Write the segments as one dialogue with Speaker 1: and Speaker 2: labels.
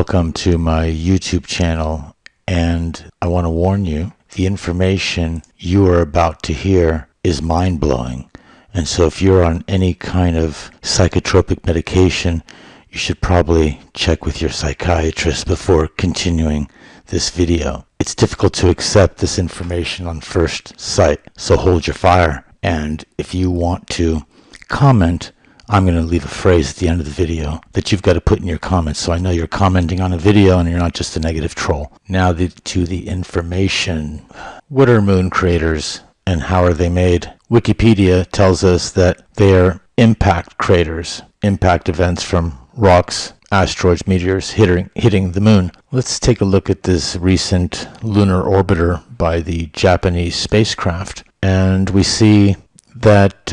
Speaker 1: Welcome to my YouTube channel, and I want to warn you, the information you are about to hear is mind-blowing. And so if you're on any kind of psychotropic medication, you should probably check with your psychiatrist before continuing this video. It's difficult to accept this information on first sight, so hold your fire. And if you want to comment, I'm going to leave a phrase at the end of the video that you've got to put in your comments so I know you're commenting on a video and you're not just a negative troll. Now to the information. What are moon craters and how are they made? Wikipedia tells us that they are impact craters, impact events from rocks, asteroids, meteors hitting the moon. Let's take a look at this recent lunar orbiter by the Japanese spacecraft, and we see that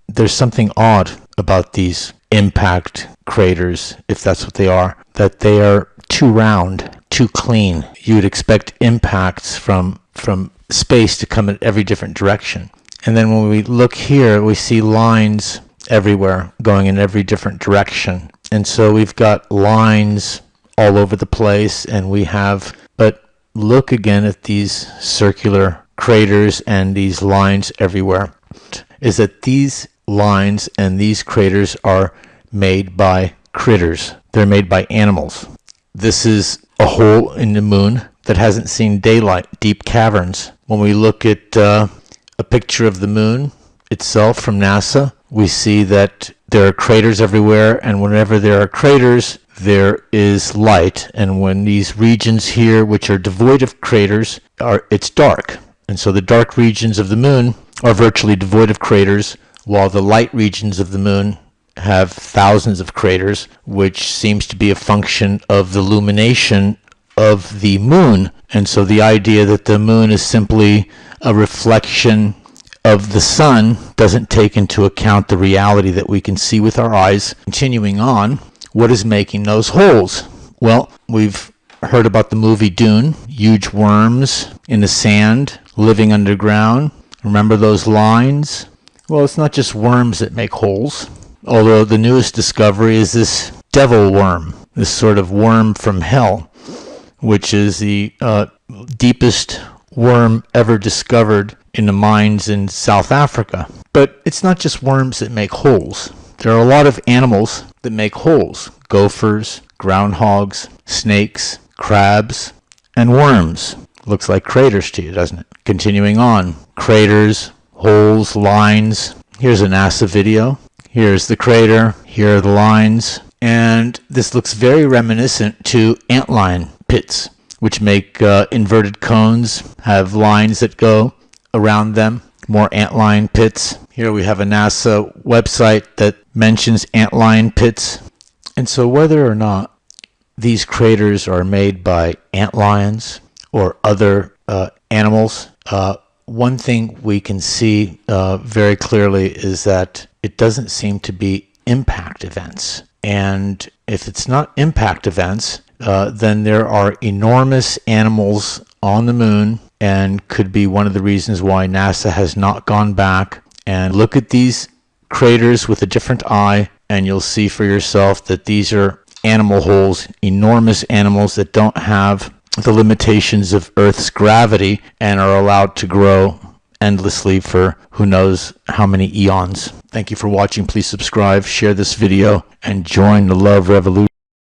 Speaker 1: there's something odd about these impact craters, if that's what they are, that they are too round, too clean. You would expect impacts from space to come in every different direction. And then when we look here, we see lines everywhere going in every different direction. And so we've got lines all over the place, and but look again at these circular craters and these lines everywhere, is that these lines and these craters are made by critters. They're made by animals. This is a hole in the moon that hasn't seen daylight, deep caverns. When we look at a picture of the moon itself from NASA, we see that there are craters everywhere, and whenever there are craters, there is light. And when these regions here, which are devoid of craters, it's dark. And so the dark regions of the moon are virtually devoid of craters, while the light regions of the moon have thousands of craters, which seems to be a function of the illumination of the moon. And so the idea that the moon is simply a reflection of the sun doesn't take into account the reality that we can see with our eyes. Continuing on, what is making those holes? Well, we've heard about the movie Dune, huge worms in the sand living underground. Remember those lines? Well, it's not just worms that make holes, although the newest discovery is this devil worm, this sort of worm from hell, which is the deepest worm ever discovered in the mines in South Africa. But it's not just worms that make holes. There are a lot of animals that make holes: gophers, groundhogs, snakes, crabs, and worms. Looks like craters to you, doesn't it? Continuing on, craters, holes, lines. Here's a NASA video. Here's the crater. Here are the lines. And this looks very reminiscent to antlion pits, which make inverted cones, have lines that go around them, more antlion pits. Here we have a NASA website that mentions antlion pits. And so whether or not these craters are made by antlions or other animals, one thing we can see very clearly is that it doesn't seem to be impact events. And if it's not impact events, then there are enormous animals on the moon, and could be one of the reasons why NASA has not gone back and look at these craters with a different eye, and you'll see for yourself that these are animal holes, enormous animals that don't have the limitations of Earth's gravity and are allowed to grow endlessly for who knows how many eons. Thank you for watching. Please subscribe, share this video, and join the love revolution.